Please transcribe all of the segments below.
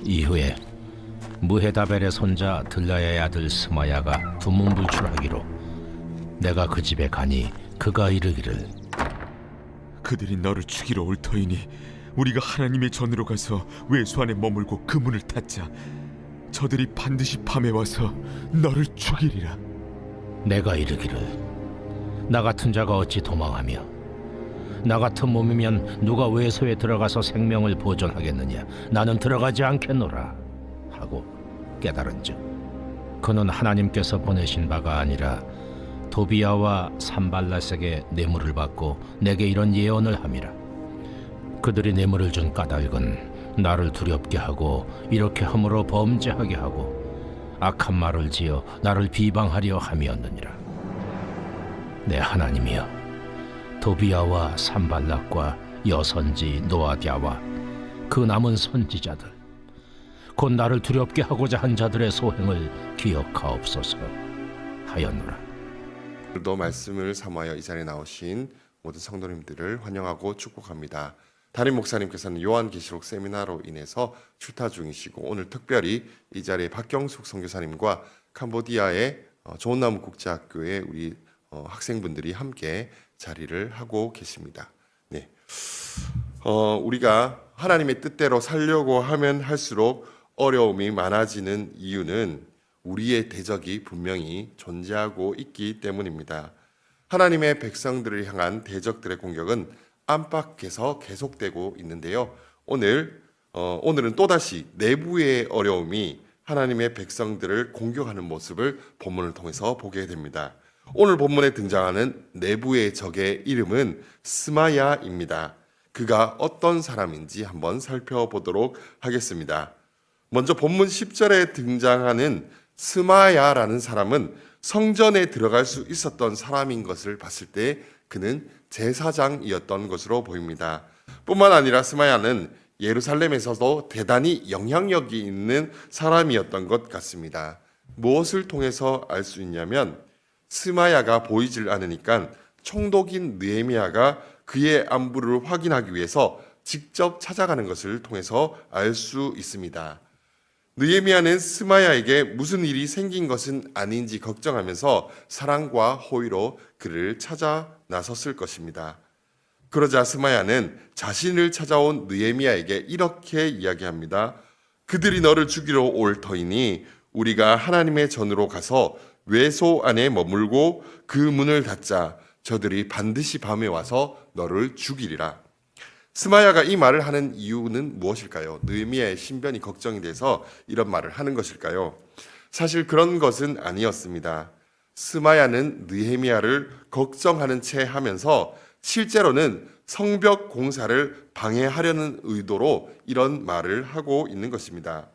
이후에 무헤다벨의 손자 들라야의 아들 스마야가 두문불출하기로 내가 그 집에 가니 그가 이르기를 그들이 너를 죽이러 올 터이니 우리가 하나님의 전으로 가서 외소 안에 머물고 그 문을 닫자. 저들이 반드시 밤에 와서 너를 죽이리라. 내가 이르기를 나 같은 자가 어찌 도망하며 나 같은 몸이면 누가 외소에 들어가서 생명을 보존하겠느냐. 나는 들어가지 않겠노라 하고 깨달은즉 그는 하나님께서 보내신 바가 아니라 도비야와 산발랏에게 뇌물을 받고 내게 이런 예언을 함이라. 그들이 뇌물을 준 까닭은 나를 두렵게 하고 이렇게 함으로 범죄하게 하고 악한 말을 지어 나를 비방하려 함이었느니라. 내 하나님이여, 도비야와 산발락과 여선지 노아디아와 그 남은 선지자들 곧 나를 두렵게 하고자 한 자들의 소행을 기억하옵소서 하였노라. 오늘도 말씀을 삼하여 이 자리에 나오신 모든 성도님들을 환영하고 축복합니다. 담임 목사님께서는 요한계시록 세미나로 인해서 출타 중이시고 오늘 특별히 이 자리에 박경숙 선교사님과 캄보디아의 좋은나무 국제학교의 우리 학생분들이 함께 자리를 하고 계십니다. 네, 우리가 하나님의 뜻대로 살려고 하면 할수록 어려움이 많아지는 이유는 우리의 대적이 분명히 존재하고 있기 때문입니다. 하나님의 백성들을 향한 대적들의 공격은 안팎에서 계속되고 있는데요. 오늘은 또다시 내부의 어려움이 하나님의 백성들을 공격하는 모습을 본문을 통해서 보게 됩니다. 오늘 본문에 등장하는 내부의 적의 이름은 스마야입니다. 그가 어떤 사람인지 한번 살펴보도록 하겠습니다. 먼저 본문 10절에 등장하는 스마야라는 사람은 성전에 들어갈 수 있었던 사람인 것을 봤을 때 그는 제사장이었던 것으로 보입니다. 뿐만 아니라 스마야는 예루살렘에서도 대단히 영향력이 있는 사람이었던 것 같습니다. 무엇을 통해서 알 수 있냐면 스마야가 보이질 않으니까 총독인 느헤미야가 그의 안부를 확인하기 위해서 직접 찾아가는 것을 통해서 알 수 있습니다. 느헤미야는 스마야에게 무슨 일이 생긴 것은 아닌지 걱정하면서 사랑과 호의로 그를 찾아 나섰을 것입니다. 그러자 스마야는 자신을 찾아온 느헤미야에게 이렇게 이야기합니다. 그들이 너를 죽이러 올 터이니 우리가 하나님의 전으로 가서 외소 안에 머물고 그 문을 닫자. 저들이 반드시 밤에 와서 너를 죽이리라. 스마야가 이 말을 하는 이유는 무엇일까요? 느헤미야의 신변이 걱정이 돼서 이런 말을 하는 것일까요? 사실 그런 것은 아니었습니다. 스마야는 느헤미야를 걱정하는 채 하면서 실제로는 성벽 공사를 방해하려는 의도로 이런 말을 하고 있는 것입니다.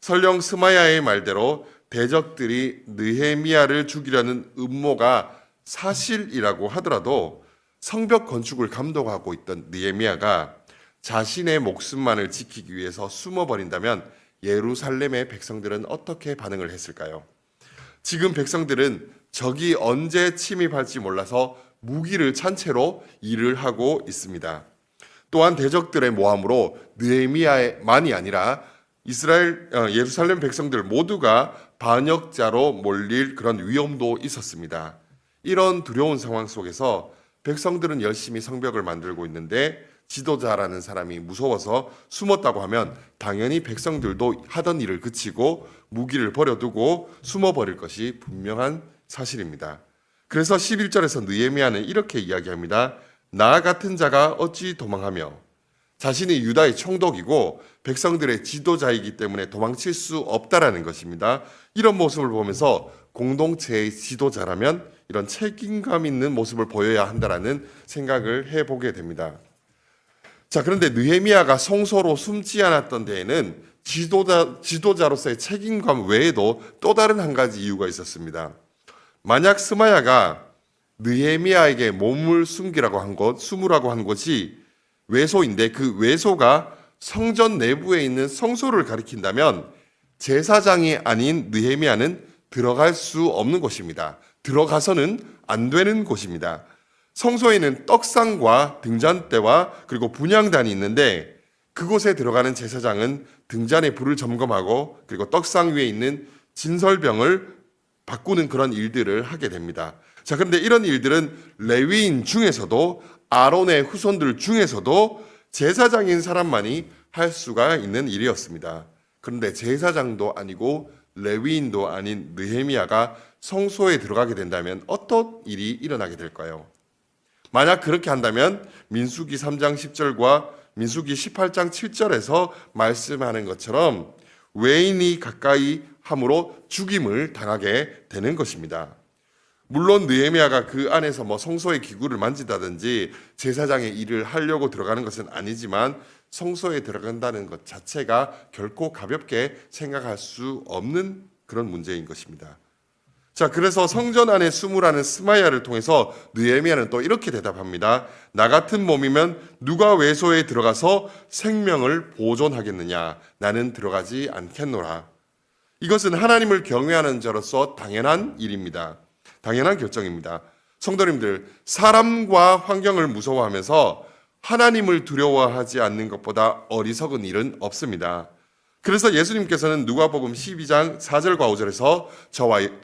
설령 스마야의 말대로 대적들이 느헤미야를 죽이려는 음모가 사실이라고 하더라도 성벽 건축을 감독하고 있던 느헤미야가 자신의 목숨만을 지키기 위해서 숨어버린다면 예루살렘의 백성들은 어떻게 반응을 했을까요? 지금 백성들은 적이 언제 침입할지 몰라서 무기를 찬 채로 일을 하고 있습니다. 또한 대적들의 모함으로 느헤미야만이 아니라 예루살렘 백성들 모두가 반역자로 몰릴 그런 위험도 있었습니다. 이런 두려운 상황 속에서 백성들은 열심히 성벽을 만들고 있는데 지도자라는 사람이 무서워서 숨었다고 하면 당연히 백성들도 하던 일을 그치고 무기를 버려두고 숨어버릴 것이 분명한 사실입니다. 그래서 11절에서 느헤미야는 이렇게 이야기합니다. 나 같은 자가 어찌 도망하며 자신이 유다의 총독이고 백성들의 지도자이기 때문에 도망칠 수 없다라는 것입니다. 이런 모습을 보면서 공동체의 지도자라면 이런 책임감 있는 모습을 보여야 한다라는 생각을 해보게 됩니다. 자, 그런데 느헤미야가 성소로 숨지 않았던 데에는 지도자로서의 책임감 외에도 또 다른 한 가지 이유가 있었습니다. 만약 스마야가 느헤미야에게 몸을 숨으라고 한 것이 외소인데 그 외소가 성전 내부에 있는 성소를 가리킨다면 제사장이 아닌 느헤미야는 들어갈 수 없는 곳입니다. 들어가서는 안 되는 곳입니다. 성소에는 떡상과 등잔대와 그리고 분향단이 있는데 그곳에 들어가는 제사장은 등잔에 불을 점검하고 그리고 떡상 위에 있는 진설병을 바꾸는 그런 일들을 하게 됩니다. 자, 그런데 이런 일들은 레위인 중에서도 아론의 후손들 중에서도 제사장인 사람만이 할 수가 있는 일이었습니다. 그런데 제사장도 아니고 레위인도 아닌 느헤미야가 성소에 들어가게 된다면 어떤 일이 일어나게 될까요? 만약 그렇게 한다면 민수기 3장 10절과 민수기 18장 7절에서 말씀하는 것처럼 외인이 가까이 함으로 죽임을 당하게 되는 것입니다. 물론 느헤미야가 그 안에서 성소의 기구를 만진다든지 제사장의 일을 하려고 들어가는 것은 아니지만 성소에 들어간다는 것 자체가 결코 가볍게 생각할 수 없는 그런 문제인 것입니다. 자, 그래서 성전 안에 수무라는 스마야를 통해서 느헤미야는 또 이렇게 대답합니다. 나 같은 몸이면 누가 외소에 들어가서 생명을 보존하겠느냐? 나는 들어가지 않겠노라. 이것은 하나님을 경외하는 자로서 당연한 일입니다. 당연한 결정입니다. 성도님들, 사람과 환경을 무서워하면서 하나님을 두려워하지 않는 것보다 어리석은 일은 없습니다. 그래서 예수님께서는 누가복음 12장 4절과 5절에서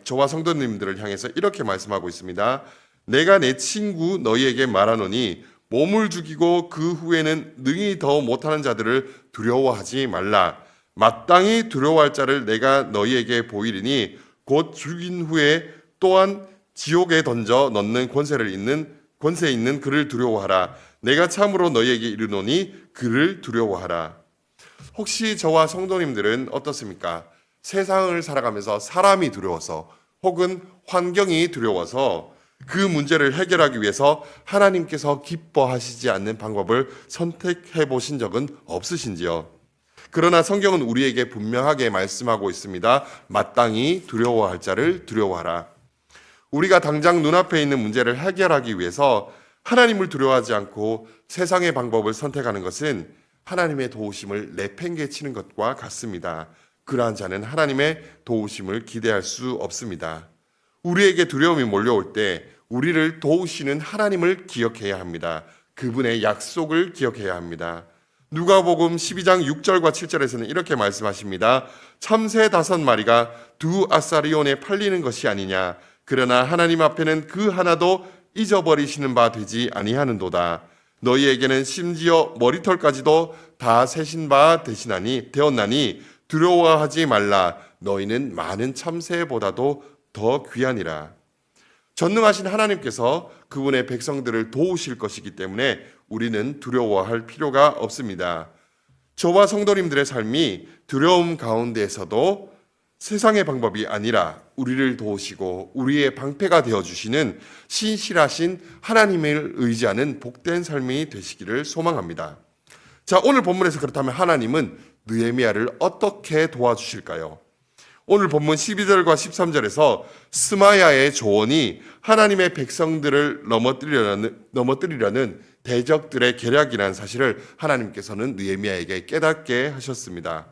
저와 성도님들을 향해서 이렇게 말씀하고 있습니다. 내가 내 친구 너희에게 말하노니 몸을 죽이고 그 후에는 능히 더 못하는 자들을 두려워하지 말라. 마땅히 두려워할 자를 내가 너희에게 보이리니 곧 죽인 후에 또한 지옥에 던져 넣는 권세 있는 그를 두려워하라. 내가 참으로 너희에게 이르노니 그를 두려워하라. 혹시 저와 성도님들은 어떻습니까? 세상을 살아가면서 사람이 두려워서 혹은 환경이 두려워서 그 문제를 해결하기 위해서 하나님께서 기뻐하시지 않는 방법을 선택해 보신 적은 없으신지요? 그러나 성경은 우리에게 분명하게 말씀하고 있습니다. 마땅히 두려워할 자를 두려워하라. 우리가 당장 눈앞에 있는 문제를 해결하기 위해서 하나님을 두려워하지 않고 세상의 방법을 선택하는 것은 하나님의 도우심을 내팽개치는 것과 같습니다. 그러한 자는 하나님의 도우심을 기대할 수 없습니다. 우리에게 두려움이 몰려올 때 우리를 도우시는 하나님을 기억해야 합니다. 그분의 약속을 기억해야 합니다. 누가복음 12장 6절과 7절에서는 이렇게 말씀하십니다. 참새 5마리가 2아사리온에 팔리는 것이 아니냐. 그러나 하나님 앞에는 그 하나도 잊어버리시는 바 되지 아니하는도다. 너희에게는 심지어 머리털까지도 다 세신 바 되었나니 두려워하지 말라. 너희는 많은 참새보다도 더 귀하니라. 전능하신 하나님께서 그분의 백성들을 도우실 것이기 때문에 우리는 두려워할 필요가 없습니다. 저와 성도님들의 삶이 두려움 가운데에서도 세상의 방법이 아니라 우리를 도우시고 우리의 방패가 되어주시는 신실하신 하나님을 의지하는 복된 삶이 되시기를 소망합니다. 자, 오늘 본문에서 그렇다면 하나님은 느헤미야를 어떻게 도와주실까요? 오늘 본문 12절과 13절에서 스마야의 조언이 하나님의 백성들을 넘어뜨리려는 대적들의 계략이라는 사실을 하나님께서는 느헤미야에게 깨닫게 하셨습니다.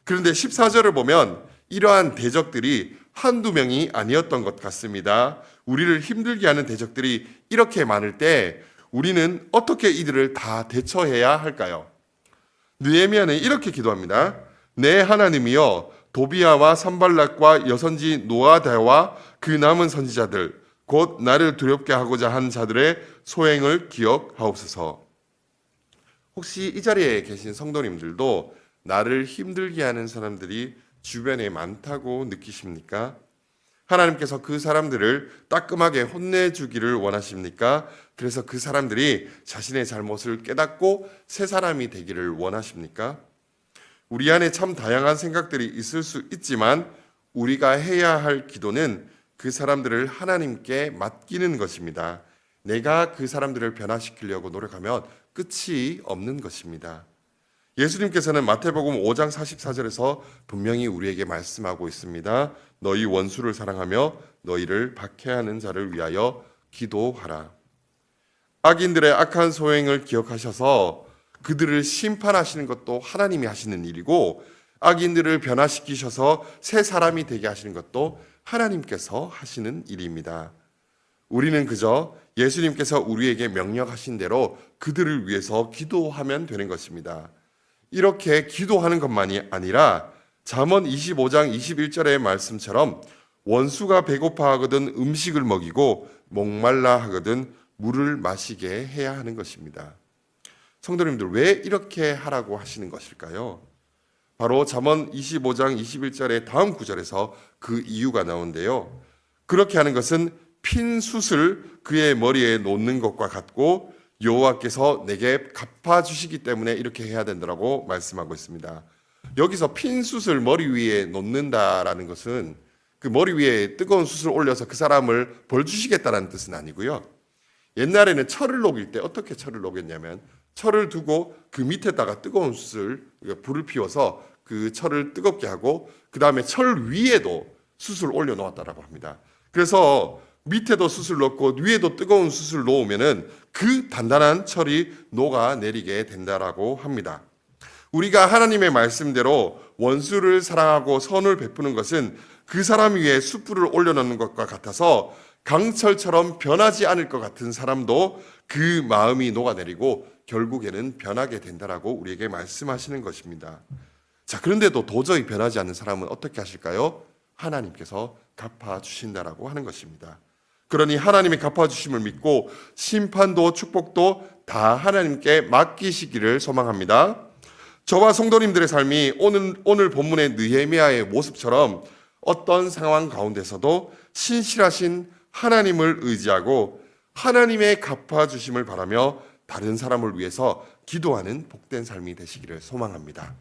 그런데 14절을 보면 이러한 대적들이 한두 명이 아니었던 것 같습니다. 우리를 힘들게 하는 대적들이 이렇게 많을 때 우리는 어떻게 이들을 다 대처해야 할까요? 느헤미야는 이렇게 기도합니다. 내 하나님이여, 도비야와 산발락과 여선지 노아다와 그 남은 선지자들 곧 나를 두렵게 하고자 한 자들의 소행을 기억하옵소서. 혹시 이 자리에 계신 성도님들도 나를 힘들게 하는 사람들이 주변에 많다고 느끼십니까? 하나님께서 그 사람들을 따끔하게 혼내주기를 원하십니까? 그래서 그 사람들이 자신의 잘못을 깨닫고 새 사람이 되기를 원하십니까? 우리 안에 참 다양한 생각들이 있을 수 있지만 우리가 해야 할 기도는 그 사람들을 하나님께 맡기는 것입니다. 내가 그 사람들을 변화시키려고 노력하면 끝이 없는 것입니다. 예수님께서는 마태복음 5장 44절에서 분명히 우리에게 말씀하고 있습니다. 너희 원수를 사랑하며 너희를 박해하는 자를 위하여 기도하라. 악인들의 악한 소행을 기억하셔서 그들을 심판하시는 것도 하나님이 하시는 일이고 악인들을 변화시키셔서 새 사람이 되게 하시는 것도 하나님께서 하시는 일입니다. 우리는 그저 예수님께서 우리에게 명령하신 대로 그들을 위해서 기도하면 되는 것입니다. 이렇게 기도하는 것만이 아니라 잠언 25장 21절의 말씀처럼 원수가 배고파 하거든 음식을 먹이고 목말라 하거든 물을 마시게 해야 하는 것입니다. 성도님들, 왜 이렇게 하라고 하시는 것일까요? 바로 잠언 25장 21절의 다음 구절에서 그 이유가 나오는데요. 그렇게 하는 것은 핀 숯을 그의 머리에 놓는 것과 같고 여호와께서 내게 갚아주시기 때문에 이렇게 해야 된다고 말씀하고 있습니다. 여기서 핀 숯을 머리 위에 놓는다라는 것은 그 머리 위에 뜨거운 숯을 올려서 그 사람을 벌 주시겠다는 뜻은 아니고요. 옛날에는 철을 녹일 때 어떻게 철을 녹였냐면 철을 두고 그 밑에다가 뜨거운 숯을 불을 피워서 그 철을 뜨겁게 하고 그 다음에 철 위에도 숯을 올려 놓았다라고 합니다. 그래서 밑에도 숯을 넣고 위에도 뜨거운 숯을 놓으면은 그 단단한 철이 녹아내리게 된다라고 합니다. 우리가 하나님의 말씀대로 원수를 사랑하고 선을 베푸는 것은 그 사람 위에 숯불을 올려놓는 것과 같아서 강철처럼 변하지 않을 것 같은 사람도 그 마음이 녹아내리고 결국에는 변하게 된다라고 우리에게 말씀하시는 것입니다. 자, 그런데도 도저히 변하지 않는 사람은 어떻게 하실까요? 하나님께서 갚아주신다라고 하는 것입니다. 그러니 하나님이 갚아주심을 믿고 심판도 축복도 다 하나님께 맡기시기를 소망합니다. 저와 성도님들의 삶이 오늘 본문의 느헤미야의 모습처럼 어떤 상황 가운데서도 신실하신 하나님을 의지하고 하나님의 갚아주심을 바라며 다른 사람을 위해서 기도하는 복된 삶이 되시기를 소망합니다.